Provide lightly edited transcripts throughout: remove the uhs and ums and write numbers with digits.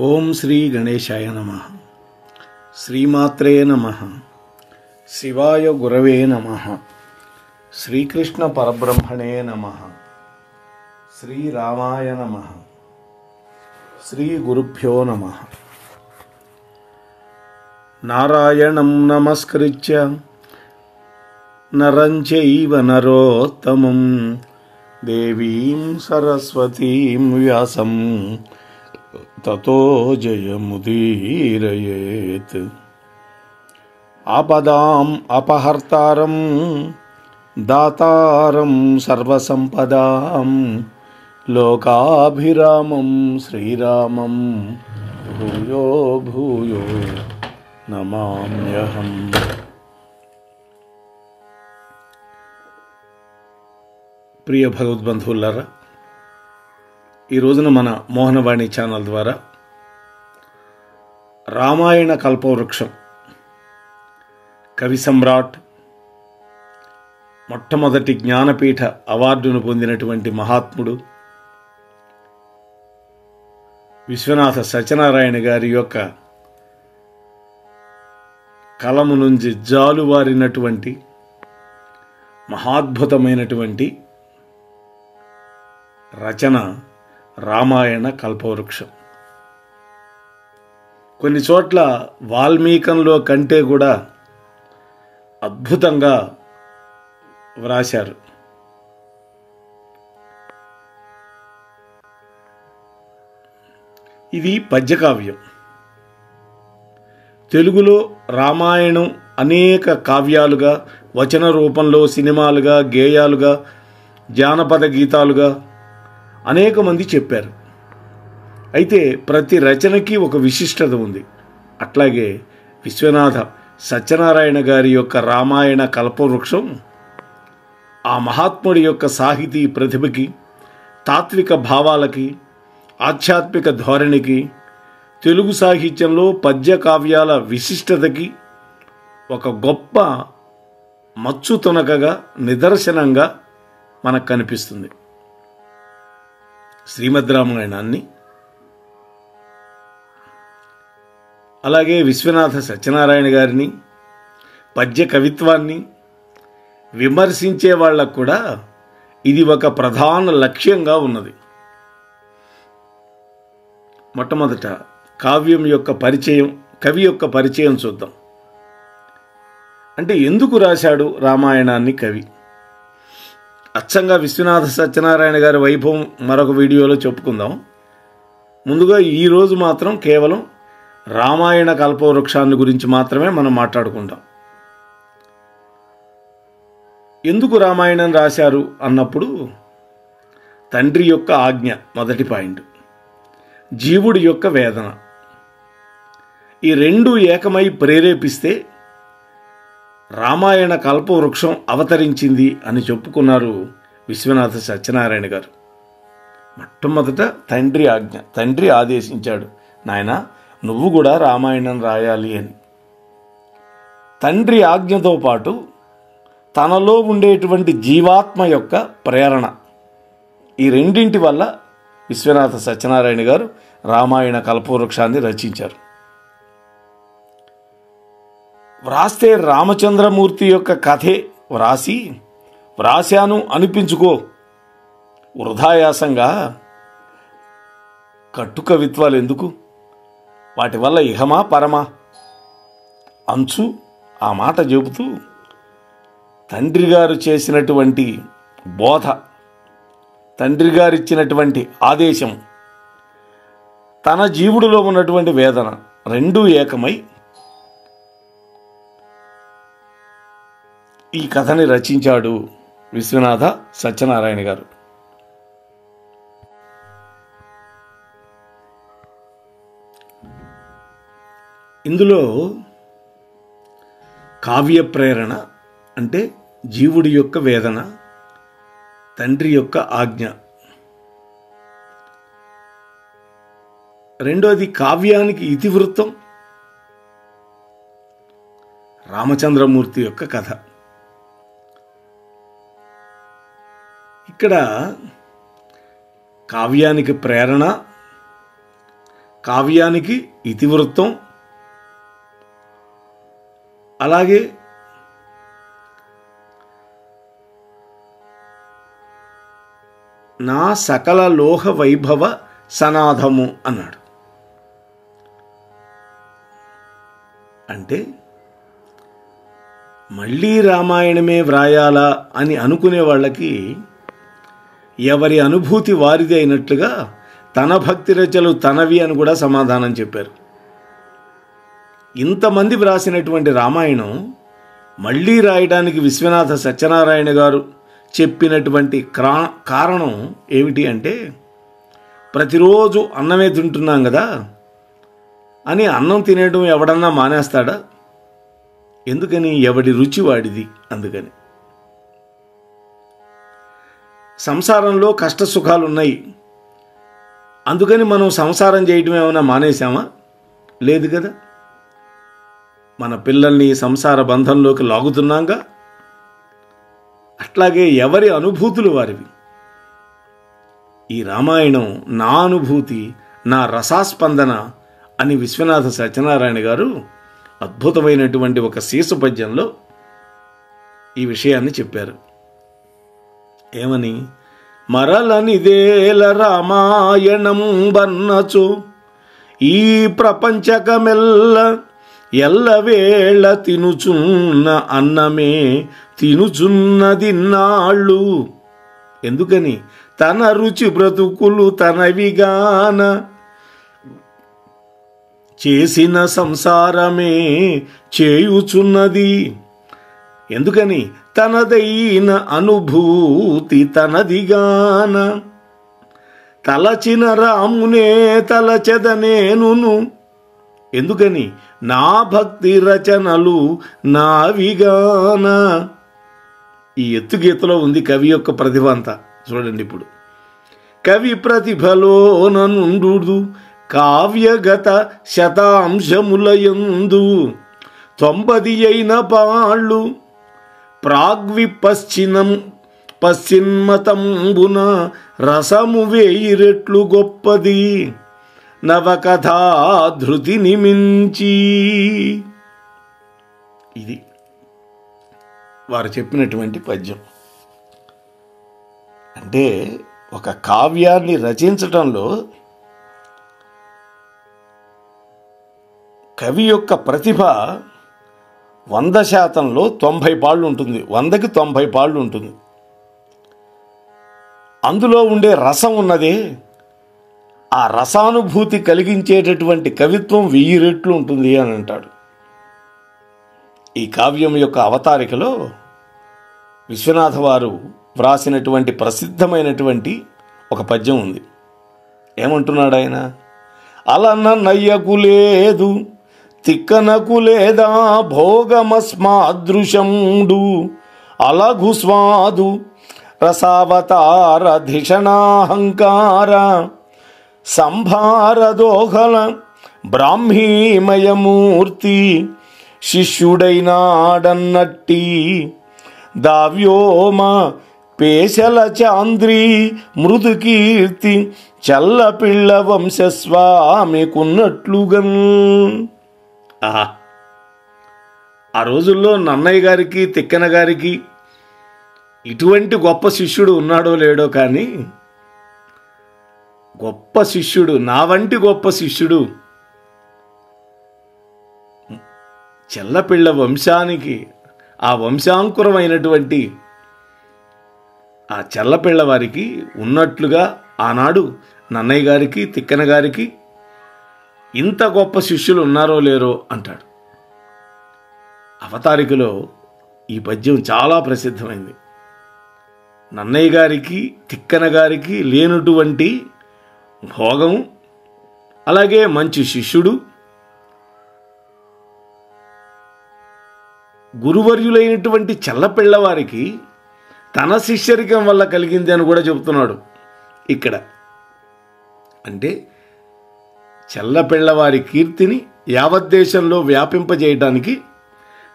ఓం శ్రీ గణేశాయ నమః. శ్రీమాత్రే నమః. శివాయ గురవే నమః. శ్రీకృష్ణ పరబ్రహ్మణే నమః. శ్రీరామాయ నమః. శ్రీ గురుభ్యో నమః. నారాయణం నమస్కృత్య నరం చైవ నరోత్తమం దేవీం సరస్వతీం వ్యాసం తతో జయముదీరయేత్. ఆపదాం అపహర్తారం దాతారం సర్వసంపదాం లోకాభిరామం శ్రీరామం భూయో భూయో నమామ్యహం. ప్రియ భగవద్బంధువులారా, ఈ రోజున మన మోహనవాణి ఛానల్ ద్వారా రామాయణ కల్పవృక్షం కవి సమ్రాట్, మొట్టమొదటి జ్ఞానపీఠ అవార్డును పొందినటువంటి మహాత్ముడు విశ్వనాథ సత్యనారాయణ గారి యొక్క కలము నుంచి జాలువారినటువంటి మహాద్భుతమైనటువంటి రచన రామాయణ కల్పవృక్షం. కొన్ని చోట్ల వాల్మీకంలో కంటే కూడా అద్భుతంగా వ్రాశారు. ఇది పద్యకావ్యం. తెలుగులో రామాయణం అనేక కావ్యాలుగా, వచన రూపంలో సినిమాలుగా, గేయాలుగా, జానపద గీతాలుగా అనేక మంది చెప్పారు. అయితే ప్రతి రచనకి ఒక విశిష్టత ఉంది. అట్లాగే విశ్వనాథ సత్యనారాయణ గారి యొక్క రామాయణ కల్పవృక్షం ఆ మహాత్ముడి యొక్క సాహితీ ప్రతిభకి, తాత్విక భావాలకి, ఆధ్యాత్మిక ధోరణికి, తెలుగు సాహిత్యంలో పద్య కావ్యాల విశిష్టతకి ఒక గొప్ప మచ్చు తునకగా, నిదర్శనంగా మనకు కనిపిస్తుంది. శ్రీమద్ రామాయణాన్ని, అలాగే విశ్వనాథ సత్యనారాయణ గారిని, పద్య కవిత్వాన్ని విమర్శించే వాళ్ళకు కూడా ఇది ఒక ప్రధాన లక్ష్యంగా ఉన్నది. మొట్టమొదట కావ్యం యొక్క పరిచయం, కవి యొక్క పరిచయం చూద్దాం. అంటే ఎందుకు రాశాడు రామాయణాన్ని కవి? అచ్చంగా విశ్వనాథ సత్యనారాయణ గారి వైభవం మరొక వీడియోలో చెప్పుకుందాం. ముందుగా ఈరోజు మాత్రం కేవలం రామాయణ కల్పవృక్షాన్ని గురించి మాత్రమే మనం మాట్లాడుకుంటాం. ఎందుకు రామాయణం రాశారు అన్నప్పుడు తండ్రి యొక్క ఆజ్ఞ మొదటి పాయింట్, జీవుడి యొక్క వేదన, ఈ రెండు ఏకమై ప్రేరేపిస్తే రామాయణ కల్పవృక్షం అవతరించింది అని చెప్పుకున్నారు విశ్వనాథ సత్యనారాయణ గారు. మొట్టమొదట తండ్రి ఆజ్ఞ, తండ్రి ఆదేశించాడు, నాయనా నువ్వు కూడా రామాయణం రాయాలి అని. తండ్రి ఆజ్ఞతో పాటు తనలో ఉండేటువంటి జీవాత్మ యొక్క ప్రేరణ, ఈ రెండింటి వల్ల విశ్వనాథ సత్యనారాయణ గారు రామాయణ కల్పవృక్షాన్ని రచించారు. వ్రాస్తే రామచంద్రమూర్తి యొక్క కథే వ్రాశాను అనిపించుకో, వృధాయాసంగా కట్టుకవిత్వాలు ఎందుకు, వాటి వల్ల ఇహమా పరమా అంచు ఆ మాట చెబుతూ తండ్రి గారు చేసినటువంటి బోధ, తండ్రి గారు ఇచ్చినటువంటి ఆదేశం, తన జీవుడిలో ఉన్నటువంటి వేదన రెండూ ఏకమై ఈ కథని రచించాడు విశ్వనాథ సత్యనారాయణ గారు. ఇందులో కావ్య ప్రేరణ అంటే జీవుడి యొక్క వేదన, తండ్రి యొక్క ఆజ్ఞ. రెండోది కావ్యానికి ఇతివృత్తం రామచంద్రమూర్తి యొక్క కథ. ఇక్కడ కావ్యానికి ప్రేరణ, కావ్యానికి ఇతివృత్తం, అలాగే నా సకల లోహ వైభవ సనాథము అన్నాడు. అంటే మళ్ళీ రామాయణమే వ్రాయాలా అని అనుకునే వాళ్ళకి ఎవరి అనుభూతి వారిది అయినట్లుగా తన భక్తి రచనలు తనవి అని కూడా సమాధానం చెప్పారు. ఇంతమంది వ్రాసినటువంటి రామాయణం మళ్ళీ రాయడానికి విశ్వనాథ సత్యనారాయణ గారు చెప్పినటువంటి కారణం ఏమిటి అంటే, ప్రతిరోజు అన్నమే తింటున్నాం కదా అని అన్నం తినేయడం ఎవడన్నా మానేస్తాడా? ఎందుకని? ఎవడి రుచి వాడిది. అందుకని సంసారంలో కష్ట సుఖాలు ఉన్నాయి, అందుకని మనం సంసారం చేయడం ఏమైనా మానేశామా? లేదు కదా. మన పిల్లల్ని సంసార బంధంలోకి లాగుతున్నాంగా. అట్లాగే ఎవరి అనుభూతులు వారివి. ఈ రామాయణం నా అనుభూతి, నా రసాస్పందన అని విశ్వనాథ సత్యనారాయణ గారు అద్భుతమైనటువంటి ఒక శీర్ష పద్యంలో ఈ విషయాన్ని చెప్పారు. ఏమని? మరలనిదేల రామాయణం బన్నచు ఈ ప్రపంచకమెల్ల ఎల్లవేళ తినుచున్న అన్నమే తినుచున్నది నాళ్ళు. ఎందుకని? తన రుచి బ్రతుకులు తనవిగాన చేసిన సంసారమే చేయుచున్నది. ఎందుకని? తనదైన అనుభూతి తనదిగాన తలచిన రామునే తలచెదనేనును. ఎందుకని? నా భక్తి రచనలు నావిగాన. ఈ ఎత్తుగీతలో ఉంది కవి యొక్క ప్రతిభ అంతా. చూడండి ఇప్పుడు. కవి ప్రతిభలోనుండు కావ్యగత శతాంశములయందు 90 అయిన పాళ్ళు పశ్చిన్మతంబున రసము 1000 రెట్లు గొప్పది నవకథాధృతిని మించి. ఇది వారు చెప్పినటువంటి పద్యం. అంటే ఒక కావ్యాన్ని రచించటంలో కవి యొక్క ప్రతిభ 100%లో 90 పాళ్ళు ఉంటుంది. 100కి 90 పాళ్ళు ఉంటుంది. అందులో ఉండే రసం ఉన్నదే, ఆ రసానుభూతి కలిగించేటటువంటి కవిత్వం 1000 రెట్లు ఉంటుంది అని అంటాడు. ఈ కావ్యం యొక్క అవతారికలో విశ్వనాథ వారు వ్రాసినటువంటి ప్రసిద్ధమైనటువంటి ఒక పద్యం ఉంది. ఏమంటున్నాడు ఆయన? అలన నయ్యకు లేదు తిక్కనకు లేదా భోగమస్మాదృశండు అలఘు స్వాదు రసావతార ధిషణాహంకార సంభారదోహల బ్రాహ్మీమయమూర్తి శిష్యుడైనాడన్నట్టి దావ్యోమ పేశల చాంద్రీ మృదుకీర్తి చల్లపిళ్ళ వంశస్వామికున్నట్లుగా. ఆ రోజుల్లో నన్నయ్య గారికి తిక్కన గారికి ఇటువంటి గొప్ప శిష్యుడు ఉన్నాడో లేడో కానీ, గొప్ప శిష్యుడు, నా వంటి గొప్ప శిష్యుడు చెల్లపిళ్ళ వంశానికి, ఆ వంశాంకురమైనటువంటి ఆ చెల్లపిళ్ళ వారికి ఉన్నట్లుగా ఆనాడు నన్నయ్య గారికి తిక్కన గారికి ఇంత గొప్ప శిష్యులు ఉన్నారో లేరో అంటాడు. అవతారికలో ఈ పద్యం చాలా ప్రసిద్ధమైంది. నన్నయ్య గారికి తిక్కన గారికి లేనటువంటి భోగం, అలాగే మంచి శిష్యుడు, గురువర్యులైనటువంటి చెల్లపిళ్ళవారికి తన శిష్యరికం వల్ల కలిగింది అని కూడా చెబుతున్నాడు ఇక్కడ. అంటే చెల్లపిళ్ళవారి కీర్తిని యావద్దేశంలో వ్యాపింపజేయడానికి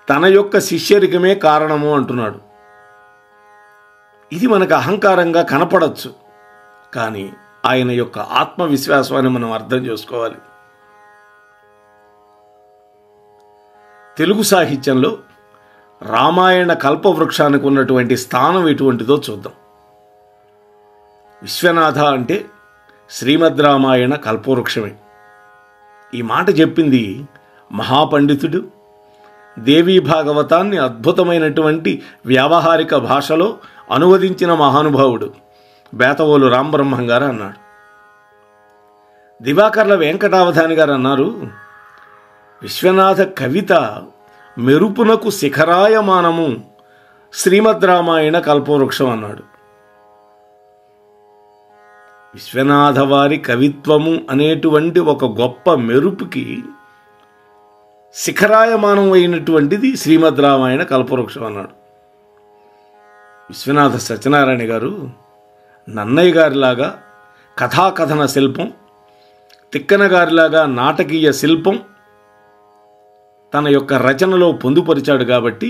తన యొక్క శిష్యరికమే కారణము అంటున్నాడు. ఇది మనకు అహంకారంగా కనపడచ్చు, కానీ ఆయన యొక్క ఆత్మవిశ్వాసాన్ని మనం అర్థం చేసుకోవాలి. తెలుగు సాహిత్యంలో రామాయణ కల్పవృక్షానికి ఉన్నటువంటి స్థానం ఎటువంటిదో చూద్దాం. విశ్వనాథ అంటే శ్రీమద్ రామాయణ కల్పవృక్షమే. ఈ మాట చెప్పింది మహాపండితుడు, దేవీ భాగవతాన్ని అద్భుతమైనటువంటి వ్యావహారిక భాషలో అనువదించిన మహానుభావుడు బేతవోలు రామబ్రహ్మం గారు అన్నాడు. దివాకర్ల వెంకటావధాని గారు అన్నారు, విశ్వనాథ కవిత మెరుపునకు శిఖరాయమానము శ్రీమద్ రామాయణ కల్పవృక్షం అన్నాడు. విశ్వనాథ వారి కవిత్వము అనేటువంటి ఒక గొప్ప మెరుపుకి శిఖరాయమానం అయినటువంటిది శ్రీమద్ రామాయణ కల్పవృక్షం అన్నాడు. విశ్వనాథ సత్యనారాయణ గారు నన్నయ్య గారిలాగా కథాకథన శిల్పం, తిక్కన గారిలాగా నాటకీయ శిల్పం తన యొక్క రచనలో పొందుపరిచాడు. కాబట్టి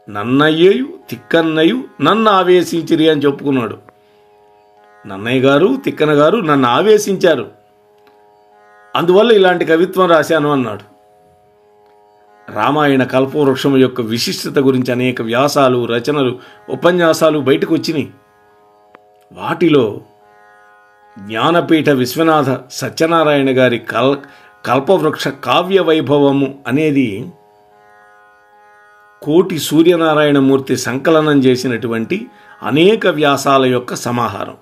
నన్నయ్యయు తిక్కన్నయు నన్ను ఆవేశించిరి అని చెప్పుకున్నాడు. నన్నయ్య గారు తిక్కన గారు నన్ను ఆవేశించారు, అందువల్ల ఇలాంటి కవిత్వం రాశాను అన్నాడు. రామాయణ కల్పవృక్షం యొక్క విశిష్టత గురించి అనేక వ్యాసాలు, రచనలు, ఉపన్యాసాలు బయటకు వచ్చినాయి. వాటిలో జ్ఞానపీఠ విశ్వనాథ సత్యనారాయణ గారి కల్పవృక్ష కావ్య వైభవము అనేది కోటి సూర్యనారాయణమూర్తి సంకలనం చేసినటువంటి అనేక వ్యాసాల యొక్క సమాహారం.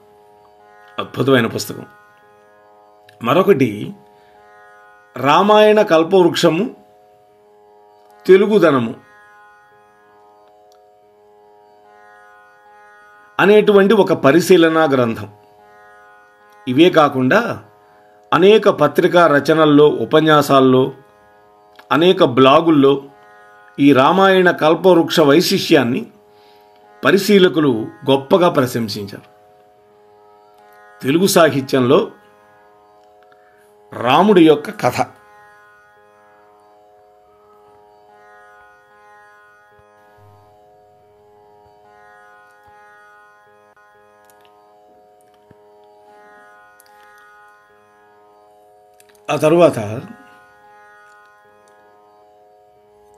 అద్భుతమైన పుస్తకం. మరొకటి రామాయణ కల్పవృక్షము తెలుగుదనము అనేటువంటి ఒక పరిశీలనా గ్రంథం. ఇవే కాకుండా అనేక పత్రికా రచనల్లో, ఉపన్యాసాల్లో, అనేక బ్లాగుల్లో ఈ రామాయణ కల్పవృక్ష వైశిష్యాన్ని పరిశీలకులు గొప్పగా ప్రశంసించారు. తెలుగు సాహిత్యంలో రాముడి యొక్క కథ, ఆ తరువాత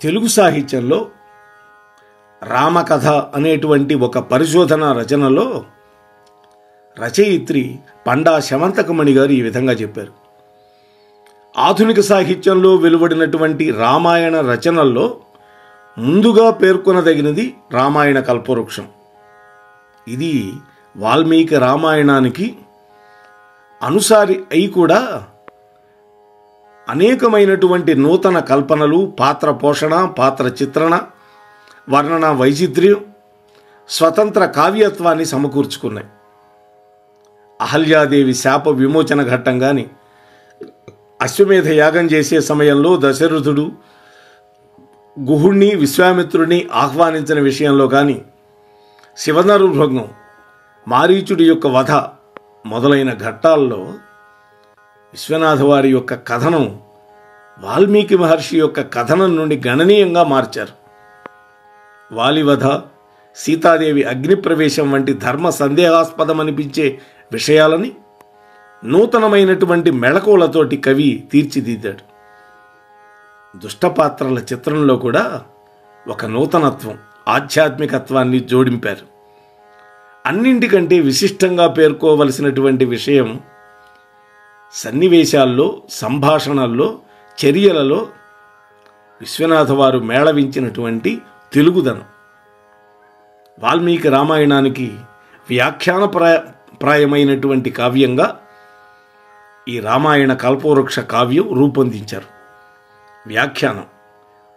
తెలుగు సాహిత్యంలో రామకథ అనేటువంటి ఒక పరిశోధన రచనలో రచయిత్రి పండా శమంతకమణి గారు ఈ విధంగా చెప్పారు. ఆధునిక సాహిత్యంలో వెలువడినటువంటి రామాయణ రచనల్లో ముందుగా పేర్కొనదగినది రామాయణ కల్పవృక్షం. ఇది వాల్మీకి రామాయణానికి అనుసారి అయి కూడా అనేకమైనటువంటి నూతన కల్పనలు, పాత్ర పోషణ, పాత్ర చిత్రణ, వర్ణన వైచిత్ర్యం, స్వతంత్ర కావ్యత్వాన్ని సమకూర్చుకున్నాయి. అహల్యాదేవి శాప విమోచన ఘట్టం కానీ, అశ్వమేధ యాగం చేసే సమయంలో దశరథుడు గుహుణ్ణి, విశ్వామిత్రుడిని ఆహ్వానించిన విషయంలో కానీ, శివనరుభంగం, మారీచుడి యొక్క వధ మొదలైన ఘట్టాల్లో విశ్వనాథ వారి యొక్క కథనం వాల్మీకి మహర్షి యొక్క కథనం నుండి గణనీయంగా మార్చారు. వాలివధ, సీతాదేవి అగ్నిప్రవేశం వంటి ధర్మ సందేహాస్పదమనిపించే విషయాలని నూతనమైనటువంటి మెళకువలతోటి కవి తీర్చిదిద్దాడు. దుష్టపాత్రల చిత్రంలో కూడా ఒక నూతనత్వం, ఆధ్యాత్మికత్వాన్ని జోడింపారు. అన్నింటికంటే విశిష్టంగా పేర్కోవలసినటువంటి విషయం సన్నివేశాల్లో, సంభాషణల్లో, చర్యలలో విశ్వనాథ వారు మేళవించినటువంటి తెలుగుదనం. వాల్మీకి రామాయణానికి వ్యాఖ్యాన ప్రాయమైనటువంటి కావ్యంగా ఈ రామాయణ కల్పవృక్ష కావ్యం రూపొందించారు. వ్యాఖ్యానం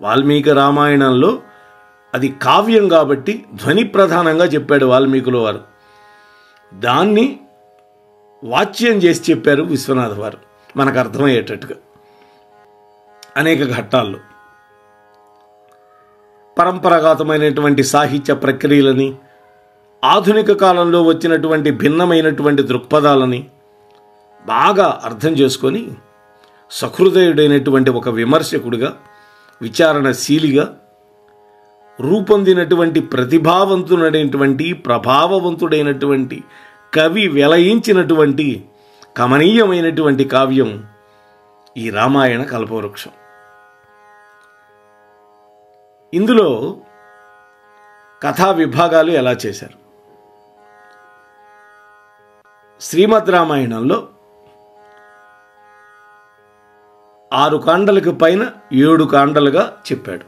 వాల్మీకి రామాయణంలో అది కావ్యం కాబట్టి ధ్వని ప్రధానంగా చెప్పాడు వాల్మీకుల వారు. దాన్ని వాచ్యం చేసి చెప్పారు విశ్వనాథ వారు మనకు అర్థమయ్యేటట్టుగా. అనేక ఘట్టాల్లో పరంపరాగతమైనటువంటి సాహిత్య ప్రక్రియలని, ఆధునిక కాలంలో వచ్చినటువంటి భిన్నమైనటువంటి దృక్పథాలని బాగా అర్థం చేసుకొని సహృదయుడైనటువంటి ఒక విమర్శకుడిగా, విచారణశీలిగా రూపొందినటువంటి ప్రతిభావంతుడైనటువంటి, ప్రభావవంతుడైనటువంటి కవి వెలయించినటువంటి కమనీయమైనటువంటి కావ్యం ఈ రామాయణ కల్పవృక్షం. ఇందులో కథా విభాగాలు ఎలా చేశారు? శ్రీమద్ రామాయణంలో 6 కాండలకు పైన 7 కాండలుగా చెప్పాడు.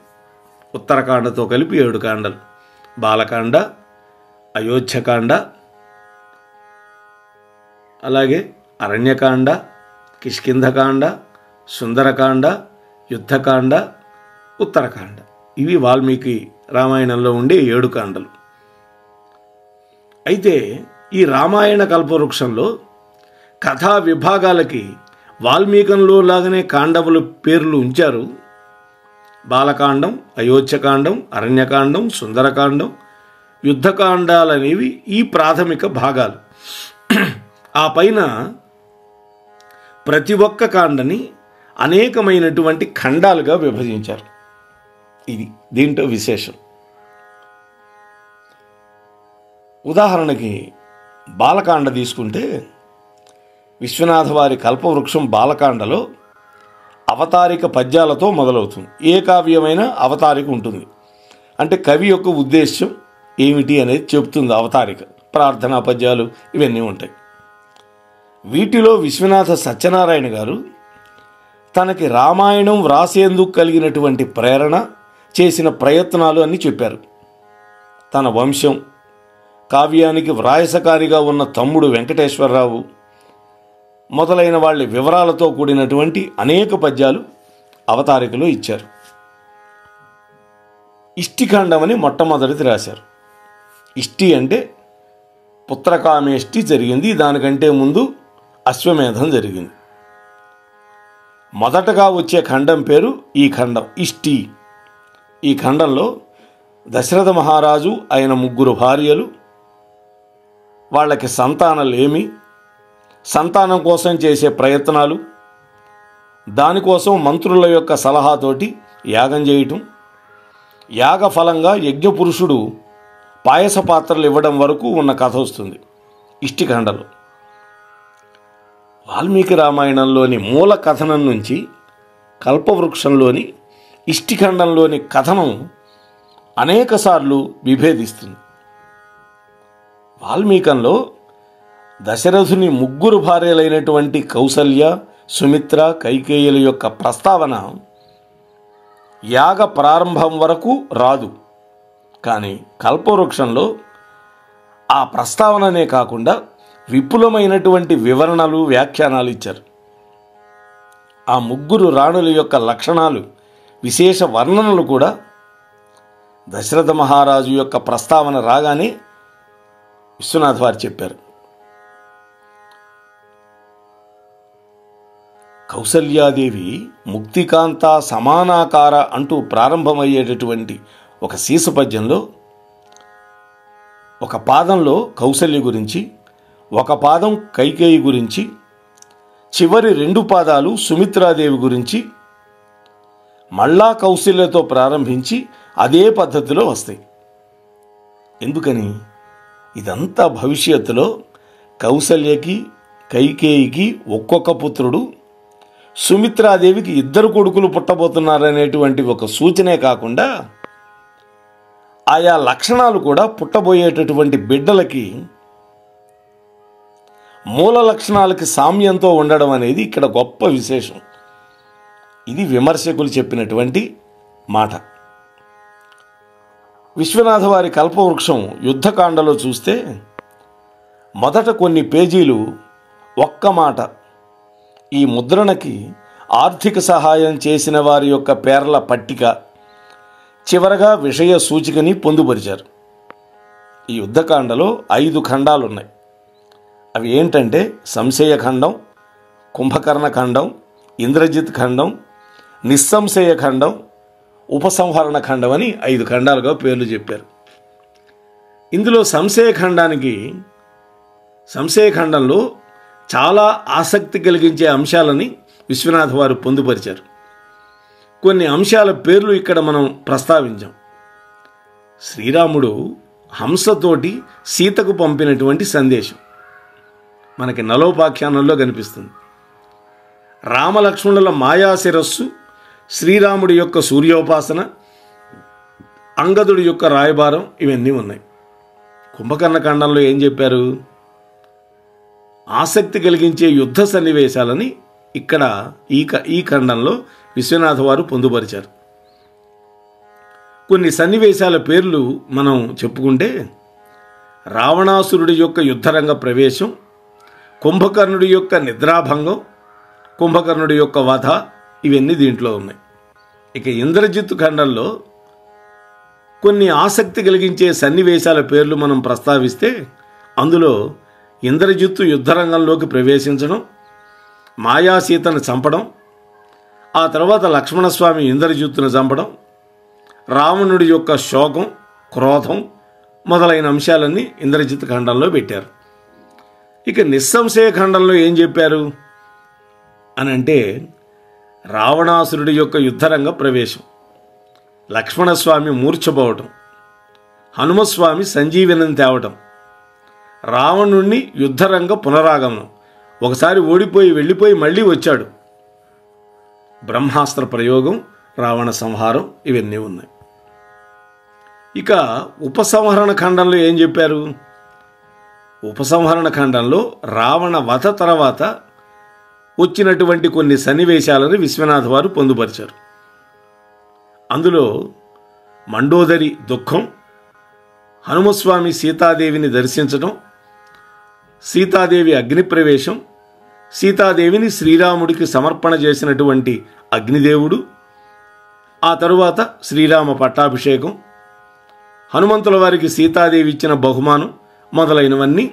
ఉత్తరకాండతో కలిపి 7 కాండలు. బాలకాండ, అయోధ్యకాండ, అలాగే అరణ్యకాండ, కిష్కింధకాండ, సుందరకాండ, యుద్ధకాండ, ఉత్తరకాండ. ఇవి వాల్మీకి రామాయణంలో ఉండే 7 కాండలు. అయితే ఈ రామాయణ కల్పవృక్షంలో కథా విభాగాలకి వాల్మీకంలో లాగానే కాండముల పేర్లు ఉంచారు. బాలకాండం, అయోధ్యకాండం, అరణ్యకాండం, సుందరకాండం, యుద్ధకాండాలనేవి ఈ ప్రాథమిక భాగాలు. ఆ పైన ప్రతి ఒక్క కాండని అనేకమైనటువంటి ఖండాలుగా విభజించారు. ఇది దీంట్లో విశేషం. ఉదాహరణకి బాలకాండ తీసుకుంటే విశ్వనాథ వారి కల్పవృక్షం బాలకాండలో అవతారిక పద్యాలతో మొదలవుతుంది. ఏ కావ్యమైనా అవతారిక ఉంటుంది. అంటే కవి యొక్క ఉద్దేశ్యం ఏమిటి అనేది చెప్తుంది అవతారిక. ప్రార్థనా పద్యాలు ఇవన్నీ ఉంటాయి. వీటిలో విశ్వనాథ సత్యనారాయణ గారు తనకి రామాయణం వ్రాసేందుకు కలిగినటువంటి ప్రేరణ, చేసిన ప్రయత్నాలు అన్నీ చెప్పారు. తన వంశం, కావ్యానికి వ్రాయసకారిగా ఉన్న తమ్ముడు వెంకటేశ్వరరావు మొదలైన వాళ్ళ వివరాలతో కూడినటువంటి అనేక పద్యాలు అవతారికలో ఇచ్చారు. ఇష్టికాండం అని మొట్టమొదటిది రాశారు. ఇష్టి అంటే పుత్రకామేష్టి జరిగింది. దానికంటే ముందు అశ్వమేధం జరిగింది. మొదటగా వచ్చే ఖండం పేరు ఈ ఖండం, ఇష్టి. ఈ ఖండంలో దశరథ మహారాజు ఆయన 3 భార్యలు, వాళ్ళకి సంతానలేమి, సంతానం కోసం చేసే ప్రయత్నాలు, దానికోసం మంత్రుల యొక్క సలహాతోటి యాగం చేయటం, యాగ ఫలంగా యజ్ఞపురుషుడు పాయస పాత్రలు ఇవ్వడం వరకు ఉన్న కథ వస్తుంది ఇష్టిఖండలో. వాల్మీకి రామాయణంలోని మూల కథనం నుంచి కల్పవృక్షంలోని ఇష్టిఖండంలోని కథనం అనేకసార్లు విభేదిస్తుంది. వాల్మీకంలో దశరథుని 3 భార్యలైనటువంటి కౌసల్య, సుమిత్ర, కైకేయుల యొక్క ప్రస్తావన యాగ ప్రారంభం వరకు రాదు. కానీ కల్పవృక్షంలో ఆ ప్రస్తావననే కాకుండా విపులమైనటువంటి వివరణలు, వ్యాఖ్యానాలు ఇచ్చారు. ఆ 3 రాణుల యొక్క లక్షణాలు, విశేష వర్ణనలు కూడా దశరథ మహారాజు యొక్క ప్రస్తావన రాగానే విశ్వనాథ్ వారు చెప్పారు. కౌసల్యాదేవి ముక్తికాంత సమానాకార అంటూ ప్రారంభమయ్యేటటువంటి ఒక శీర్షపద్యంలో ఒక పాదంలో కౌసల్య గురించి, ఒక పాదం కైకేయి గురించి, చివరి 2 పాదాలు సుమిత్రాదేవి గురించి మళ్ళా కౌసల్యతో ప్రారంభించి అదే పద్ధతిలో వస్తాయి. ఎందుకని? ఇదంతా భవిష్యత్తులో కౌసల్యకి, కైకేయికి ఒక్కొక్క పుత్రుడు, సుమిత్రాదేవికి 2 కొడుకులు పుట్టబోతున్నారనేటువంటి ఒక సూచనే కాకుండా ఆయా లక్షణాలు కూడా పుట్టబోయేటటువంటి బిడ్డలకి మూల లక్షణాలకి సామ్యంతో ఉండడం అనేది ఇక్కడ గొప్ప విశేషం. ఇది విమర్శకులు చెప్పినటువంటి మాట. విశ్వనాథ వారి కల్పవృక్షం యుద్ధకాండలో చూస్తే మొదట కొన్ని పేజీలు ఒక్క మాట, ఈ ముద్రణకి ఆర్థిక సహాయం చేసిన వారి యొక్క పేర్ల పట్టిక, చివరగా విషయ సూచికని పొందుపరిచారు. ఈ యుద్ధకాండలో 5 ఖండాలున్నాయి. అవి ఏంటంటే సంశయ ఖండం, కుంభకర్ణ ఖండం, ఇంద్రజిత్ ఖండం, నిస్సంశయ ఖండం, ఉపసంహరణ ఖండం అని 5 ఖండాలుగా పేర్లు చెప్పారు. ఇందులో సంశయ ఖండంలో చాలా ఆసక్తి కలిగించే అంశాలని విశ్వనాథ్ వారు పొందుపరిచారు. కొన్ని అంశాల పేర్లు ఇక్కడ మనం ప్రస్తావించాం. శ్రీరాముడు హంసతోటి సీతకు పంపినటువంటి సందేశం మనకి నలోపాఖ్యానంలో కనిపిస్తుంది. రామలక్ష్మణుల మాయాశిరస్సు, శ్రీరాముడి యొక్క సూర్యోపాసన, అంగదుడి యొక్క రాయబారం ఇవన్నీ ఉన్నాయి. కుంభకర్ణ ఖండంలో ఏం చెప్పారు? ఆసక్తి కలిగించే యుద్ధ సన్నివేశాలని ఇక్కడ ఈ ఖండంలో విశ్వనాథ వారు పొందుపరిచారు. కొన్ని సన్నివేశాల పేర్లు మనం చెప్పుకుంటే, రావణాసురుడి యొక్క యుద్ధరంగ ప్రవేశం, కుంభకర్ణుడి యొక్క నిద్రాభంగం, కుంభకర్ణుడి యొక్క వధ, ఇవన్నీ దీంట్లో ఉన్నాయి. ఇక ఇంద్రజిత్తు ఖండంలో కొన్ని ఆసక్తి కలిగించే సన్నివేశాల పేర్లు మనం ప్రస్తావిస్తే, అందులో ఇంద్రజిత్తు యుద్ధరంగంలోకి ప్రవేశించడం, మాయాసీతను చంపడం, ఆ తర్వాత లక్ష్మణస్వామి ఇంద్రజిత్తును చంపడం, రావణుడి యొక్క శోకం, క్రోధం మొదలైన అంశాలన్నీ ఇంద్రజిత్ ఖండంలో పెట్టారు. ఇక నిస్సంశయ ఖండంలో ఏం చెప్పారు అని అంటే, రావణాసురుడి యొక్క యుద్ధరంగ ప్రవేశం, లక్ష్మణస్వామి మూర్ఛపోవటం, హనుమస్వామి సంజీవనం తేవటం, రావణుణ్ణి యుద్ధరంగ పునరాగమనం, ఒకసారి ఓడిపోయి వెళ్ళిపోయి మళ్ళీ వచ్చాడు, బ్రహ్మాస్త్ర ప్రయోగం, రావణ సంహారం, ఇవన్నీ ఉన్నాయి. ఇక ఉపసంహరణ ఖండంలో ఏం చెప్పారు? ఉపసంహరణ ఖండంలో రావణ వధ తర్వాత వచ్చినటువంటి కొన్ని సన్నివేశాలను విశ్వనాథ వారు పొందుపరిచారు. అందులో మండోదరి దుఃఖం, హనుమస్వామి సీతాదేవిని దర్శించడం, సీతాదేవి అగ్నిప్రవేశం, సీతాదేవిని శ్రీరాముడికి సమర్పణ చేసినటువంటి అగ్నిదేవుడు, ఆ తరువాత శ్రీరామ పట్టాభిషేకం, హనుమంతుల వారికి సీతాదేవి ఇచ్చిన బహుమానం మొదలైనవన్నీ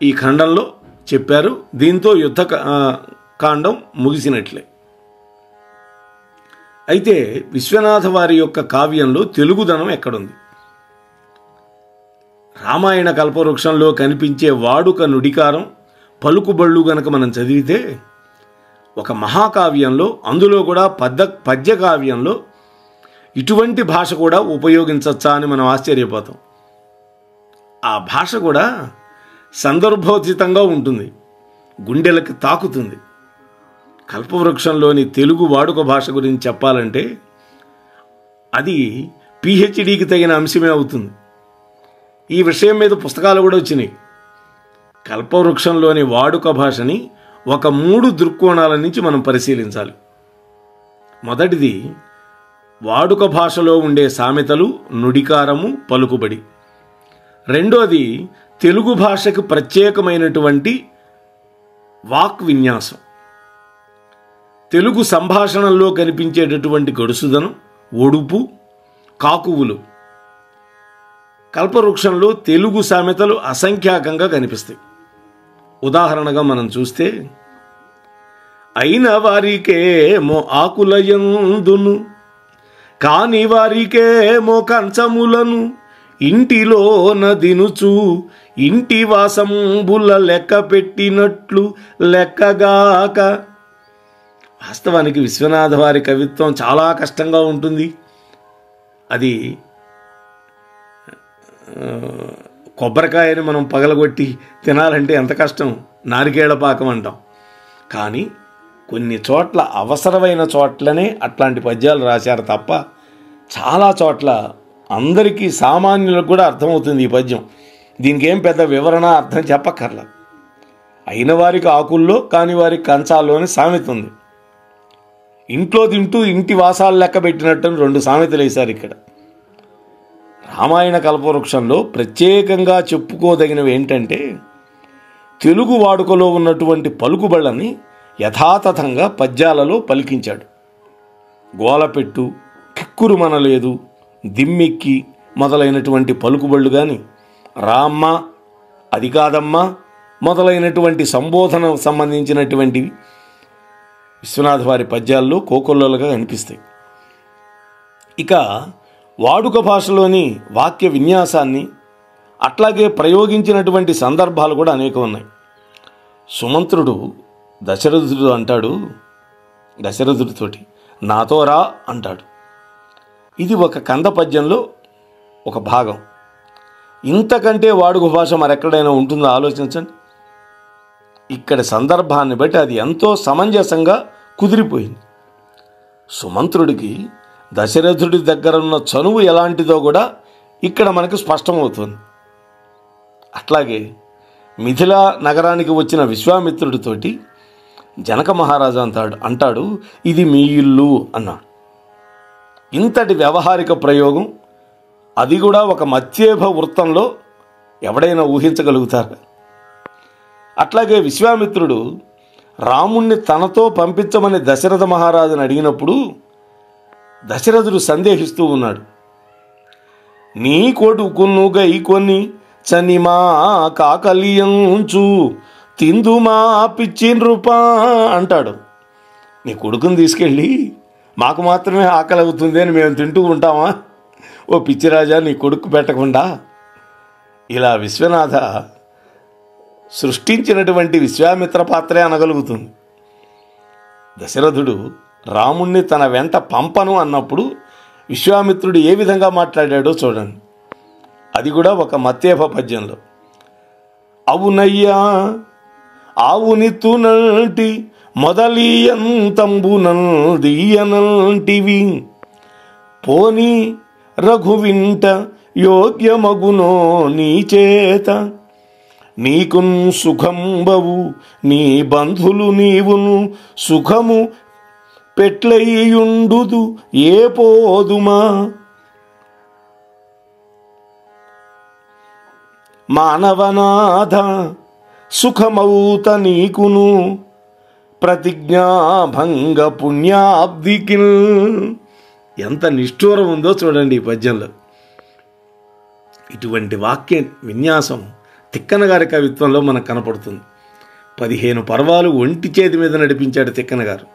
ఈ ఖండంలో చెప్పారు. దీంతో యుద్ధ కాండం ముగిసినట్లే. అయితే విశ్వనాథ వారి యొక్క కావ్యంలో తెలుగుదనం ఎక్కడుంది? రామాయణ కల్పవృక్షంలో కనిపించే వాడుక నుడికారం, పలుకుబళ్ళు గనక మనం చదివితే, ఒక మహాకావ్యంలో, అందులో కూడా పద్యకావ్యంలో ఇటువంటి భాష కూడా ఉపయోగించచ్చా అని మనం ఆశ్చర్యపోతాం. ఆ భాష కూడా సందర్భోచితంగా ఉంటుంది, గుండెలకు తాకుతుంది. కల్పవృక్షంలోని తెలుగు వాడుక భాష గురించి చెప్పాలంటే అది పిహెచ్డికి తగిన అంశమే అవుతుంది. ఈ విషయం మీద పుస్తకాలు కూడా వచ్చినాయి. కల్పవృక్షంలోని వాడుక భాషని ఒక 3 దృక్కోణాల నుంచి మనం పరిశీలించాలి. మొదటిది, వాడుక భాషలో ఉండే సామెతలు, నుడికారము, పలుకుబడి. రెండోది, తెలుగు భాషకు ప్రత్యేకమైనటువంటి వాక్ విన్యాసం, తెలుగు సంభాషణల్లో కనిపించేటటువంటి గడుసుదనం, ఒడుపు, కాకువులు. కల్పవృక్షంలో తెలుగు సామెతలు అసంఖ్యాకంగా కనిపిస్తాయి. ఉదాహరణగా మనం చూస్తే, అయిన వారికేమో ఆకులయందును, కాని వారికేమో కంచములను, ఇంటిలోన దినుచు ఇంటి వాసంబుల లెక్క పెట్టినట్లు లెక్కగాక. వాస్తవానికి విశ్వనాథ వారి కవిత్వం చాలా కష్టంగా ఉంటుంది. అది కొబ్బరికాయని మనం పగలగొట్టి తినాలంటే ఎంత కష్టం, నారికేళ పాకం అంటాం. కానీ కొన్ని చోట్ల, అవసరమైన చోట్లనే అట్లాంటి పద్యాలు రాశారు తప్ప, చాలా చోట్ల అందరికీ, సామాన్యులకు కూడా అర్థమవుతుంది ఈ పద్యం. దీనికి ఏం పెద్ద వివరణ, అర్థం చెప్పక్కర్లా. అయిన వారికి ఆకుల్లో, కాని వారికి కంచాల్లోని సామెత ఉంది. ఇంట్లో తింటూ ఇంటి వాసాలు లెక్క పెట్టినట్టు 2 సామెతలు వేశారు ఇక్కడ. రామాయణ కల్పవృక్షంలో ప్రత్యేకంగా చెప్పుకోదగినవి ఏంటంటే, తెలుగు వాడుకలో ఉన్నటువంటి పలుకుబళ్ళని యథాతథంగా పద్యాలలో పలికించాడు. గోలపెట్టు, కిక్కురు మనలేదు, దిమ్మెక్కి మొదలైనటువంటి పలుకుబళ్ళు కానీ, రామ్మ, అది కాదమ్మా మొదలైనటువంటి సంబోధన సంబంధించినటువంటివి విశ్వనాథ వారి పద్యాల్లో కోకొల్లలుగా కనిపిస్తాయి. ఇక వాడుక భాషలోని వాక్య విన్యాసాన్ని అట్లాగే ప్రయోగించినటువంటి సందర్భాలు కూడా అనేకం ఉన్నాయి. సుమంత్రుడు దశరథుడు అంటాడు, దశరథుడితోటి నాతో రా అంటాడు. ఇది ఒక కంద పద్యంలో ఒక భాగం. ఇంతకంటే వాడుక భాష మరెక్కడైనా ఉంటుందో ఆలోచించండి. ఇక్కడ సందర్భాన్ని బట్టి అది ఎంతో సమంజసంగా కుదిరిపోయింది. సుమంత్రుడికి దశరథుడి దగ్గర ఉన్న చనువు ఎలాంటిదో కూడా ఇక్కడ మనకు స్పష్టమవుతుంది. అట్లాగే మిథిలా నగరానికి వచ్చిన విశ్వామిత్రుడితోటి జనక మహారాజు అంటాడు ఇది మీ ఇల్లు అన్నాడు. ఇంతటి వ్యవహారిక ప్రయోగం, అది కూడా ఒక మత్స్యేభ వృత్తంలో ఎవడైనా ఊహించగలుగుతారా? అట్లాగే విశ్వామిత్రుడు రాముణ్ణి తనతో పంపించమని దశరథ మహారాజుని అడిగినప్పుడు దశరథుడు సందేహిస్తూ ఉన్నాడు. నీ కొడుకును గైకొని చనిమా కాకలియంచు తిందుమా పిచ్చి నృపా అంటాడు. నీ కొడుకుని తీసుకెళ్ళి మాకు మాత్రమే ఆకలి అవుతుంది అని మేము తింటూ ఉంటామా? ఓ పిచ్చిరాజా, నీ కొడుకు పెట్టకుండా. ఇలా విశ్వనాథ సృష్టించినటువంటి విశ్వామిత్ర పాత్రే అనగలుగుతుంది. దశరథుడు రాముణ్ణి తన వెంట పంపను అన్నప్పుడు విశ్వామిత్రుడు ఏ విధంగా మాట్లాడాడో చూడండి. అది కూడా ఒక మత్తేభ పద్యంలో. అవునయ్యా ఆవునిత్తునంటి మొదలీయంతంబునందియనంటివి పోని రఘువింట యోగ్యమగునో నీ చేత నీకున్ సుఖంబవు నీ బంధులు నీవును సుఖము పెట్లయ్యుండుదు ఏ పోదుమా మానవనాథ సుఖమౌత నీకును ప్రతిజ్ఞాభంగ పుణ్యాబ్దికి. ఎంత నిష్ఠూరం ఉందో చూడండి ఈ పద్యంలో. ఇటువంటి వాక్య విన్యాసం తిక్కన గారి కవిత్వంలో మనకు కనపడుతుంది. 15 పర్వాలు ఒంటి చేతి మీద నడిపించాడు తిక్కన గారు.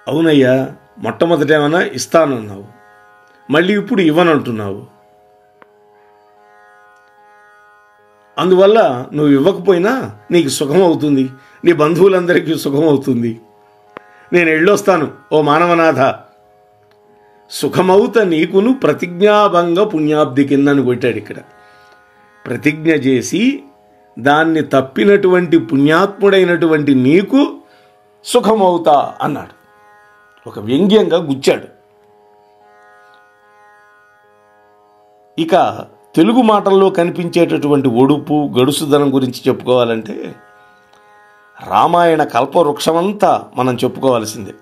అవునయ్యా, మొట్టమొదటేమన్నా ఇస్తానన్నావు, మళ్ళీ ఇప్పుడు ఇవ్వనంటున్నావు. అందువల్ల నువ్వు ఇవ్వకపోయినా నీకు సుఖం అవుతుంది, నీ బంధువులందరికీ సుఖం అవుతుంది. నేను వెళ్ళొస్తాను ఓ మానవనాథ. సుఖమౌత నీకును ప్రతిజ్ఞాభంగ పుణ్యాబ్ది కిందని కొట్టాడు ఇక్కడ. ప్రతిజ్ఞ చేసి దాన్ని తప్పినటువంటి పుణ్యాత్ముడైనటువంటి నీకు సుఖమవుతా అన్నాడు. ఒక వ్యంగ్యంగా గుచ్చాడు. ఇక తెలుగు మాటల్లో కనిపించేటటువంటి ఒడుపు గడుసుదనం గురించి చెప్పుకోవాలంటే రామాయణ కల్పవృక్షమంతా మనం చెప్పుకోవాల్సిందే.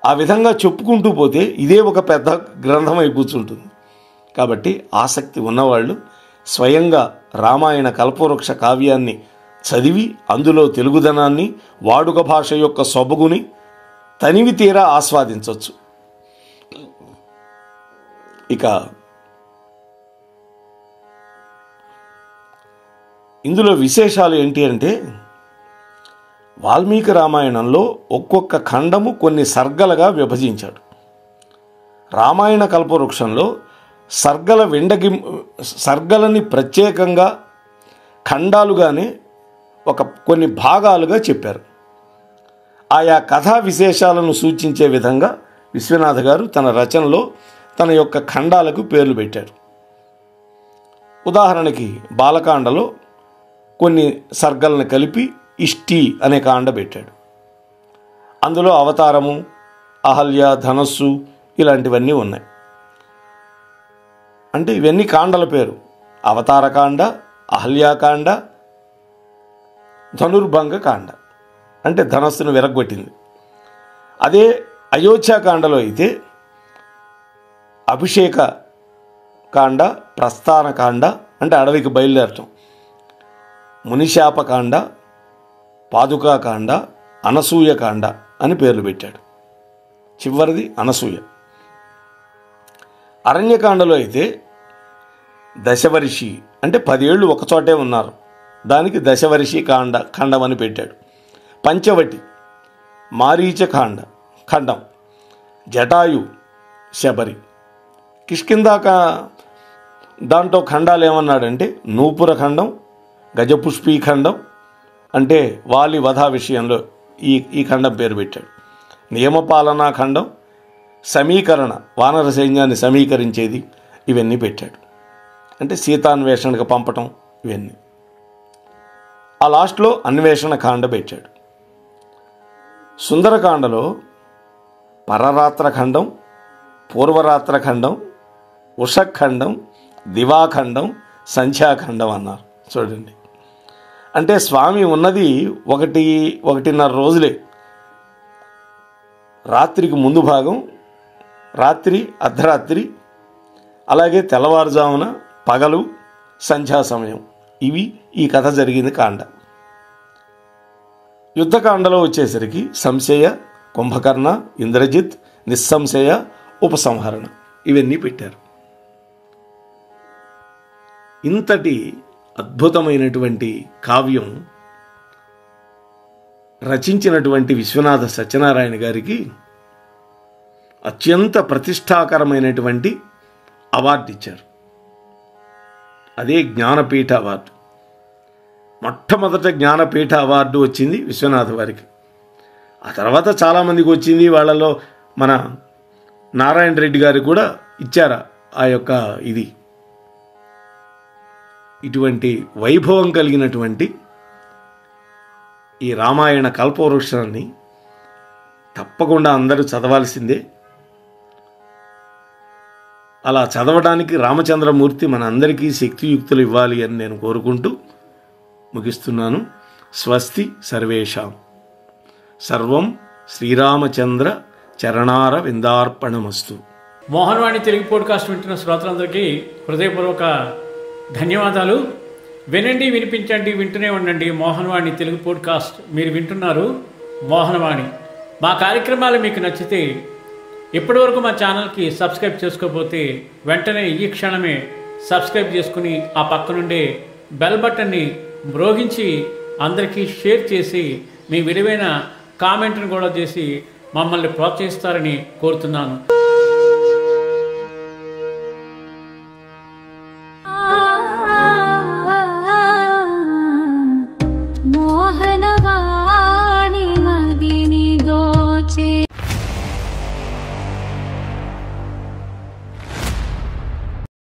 ఆ విధంగా చెప్పుకుంటూ పోతే ఇదే ఒక పెద్ద గ్రంథం అయి కూర్చుంటుంది. కాబట్టి ఆసక్తి ఉన్నవాళ్ళు స్వయంగా రామాయణ కల్పవృక్ష కావ్యాన్ని చదివి అందులో తెలుగుదనాన్ని, వాడుక భాష యొక్క సొబగుని తనివి తీరా ఆస్వాదించవచ్చు. ఇక ఇందులో విశేషాలు ఏంటి అంటే, వాల్మీకి రామాయణంలో ఒక్కొక్క ఖండము కొన్ని సర్గలుగా విభజించాడు. రామాయణ కల్పవృక్షంలో సర్గలని ప్రత్యేకంగా ఖండాలుగానే కొన్ని భాగాలుగా చెప్పారు. ఆయా కథా విశేషాలను సూచించే విధంగా విశ్వనాథ గారు తన రచనలో తన యొక్క ఖండాలకు పేర్లు పెట్టారు. ఉదాహరణకి బాలకాండలో కొన్ని సర్గలను కలిపి ఇష్టి అనే కాండ పెట్టాడు. అందులో అవతారము, అహల్య, ధనస్సు ఇలాంటివన్నీ ఉన్నాయి. అంటే ఇవన్నీ కాండల పేరు. అవతారకాండ, అహల్యాకాండ, ధనుర్భంగ కాండ అంటే ధనస్సును విరగ్గొట్టింది. అదే అయోధ్యాకాండలో అయితే అభిషేక కాండ, ప్రస్థాన కాండ అంటే అడవికి బయలుదేరటం, మునిశాపకాండ, పాదుకాకాండ, అనసూయకాండ అని పేర్లు పెట్టాడు. చివరిది అనసూయ. అరణ్యకాండలో అయితే దశవర్షి అంటే 10 ఏళ్ళు ఒకచోటే ఉన్నారు, దానికి దశవర్షి ఖండం అని పెట్టాడు. పంచవటి, మారీచకాండ ఖండం, జటాయు, శబరి. కిష్కిందాక దాంట్లో ఖండాలు ఏమన్నాడంటే నూపుర ఖండం, గజపుష్పీ ఖండం అంటే వాలి వధ విషయంలో ఈ ఖండం పేరు పెట్టాడు. నియమపాలనా ఖండం, సమీకరణ వానర సైన్యాన్ని సమీకరించేది, ఇవన్నీ పెట్టాడు. అంటే సీతాన్వేషణకు పంపటం ఇవన్నీ. ఆ లాస్ట్లో అన్వేషణ కాండ పెట్టాడు. సుందరకాండలో పరరాత్రఖండం, పూర్వరాత్రఖండం, ఉషఖండం, దివాఖండం, సంధ్యాఖండం అన్నారు. చూడండి, అంటే స్వామి ఉన్నది 1-1.5 రోజులే. రాత్రికి ముందు భాగం, రాత్రి, అర్ధరాత్రి, అలాగే తెల్లవారుజామున, పగలు, సంధ్యా సమయం. ఇవి ఈ కథ జరిగింది కాండ. యుద్ధకాండలో వచ్చేసరికి సంశయ, కుంభకర్ణ, ఇంద్రజిత్, నిస్సంశయ, ఉపసంహరణ ఇవన్నీ పెట్టారు. ఇంతటి అద్భుతమైనటువంటి కావ్యం రచించినటువంటి విశ్వనాథ సత్యనారాయణ గారికి అత్యంత ప్రతిష్టాకరమైనటువంటి అవార్డు ఇచ్చారు. అదే జ్ఞానపీఠ అవార్డు. మొట్టమొదట జ్ఞానపీఠ అవార్డు వచ్చింది విశ్వనాథ వారికి. ఆ తర్వాత చాలామందికి వచ్చింది. వాళ్ళలో మన నారాయణ రెడ్డి గారికి కూడా ఇచ్చారు ఆ యొక్క ఇది. ఇటువంటి వైభవం కలిగినటువంటి ఈ రామాయణ కల్పవృక్షాన్ని తప్పకుండా అందరూ చదవాల్సిందే. అలా చదవడానికి రామచంద్రమూర్తి మన అందరికీ శక్తియుక్తులు ఇవ్వాలి అని నేను కోరుకుంటూ ముగిస్తున్నాను. స్వస్తి సర్వేషాం. సర్వం శ్రీరామచంద్ర చరణార విందార్పణమస్తు. మోహన్వాణి తెలుగు పోడ్కాస్ట్ వింటున్న శ్రోతలందరికీ హృదయపూర్వక ధన్యవాదాలు. వినండి, వినిపించండి, వింటూనే ఉండండి మోహన్వాణి తెలుగు పోడ్కాస్ట్. మీరు వింటున్నారు మోహన్వాణి. మా కార్యక్రమాలు మీకు నచ్చితే ఇప్పటివరకు మా ఛానల్కి సబ్స్క్రైబ్ చేసుకోకపోతే వెంటనే ఈ క్షణమే సబ్స్క్రైబ్ చేసుకుని ఆ పక్కనుండే బెల్ బటన్ని మ్రోగించి అందరికీ షేర్ చేసి మీ విలువైన కామెంట్ను కూడా చేసి మమ్మల్ని ప్రోత్సహిస్తారని కోరుతున్నాను. మోహనవాణి.